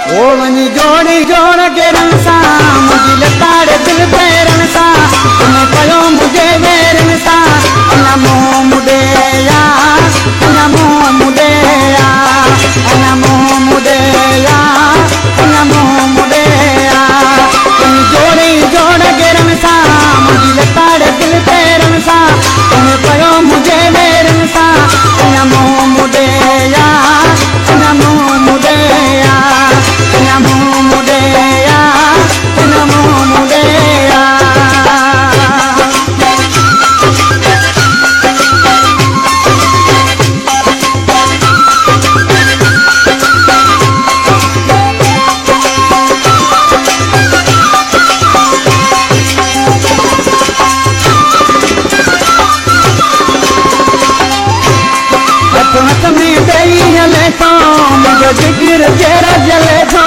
ओ वनी जोड़ी जोड़ के रंसा मुझे लताड़े दिल पैरन सा तुम्हें कयो मुझे वेरन सा नमो मुदेया नमो मुदेया नमो मुदेया नमो मुदेया वनी जोड़ी जोड़ के रंसा मुझे लताड़े दिल पैरन सा तुम्हें कयो मुझे वेरन सा नमो मुदेया नमो मुदेया नमो मुदेया नमो मुदेया हाथ में दई हले तो मुझो जिगर तेरा जले तो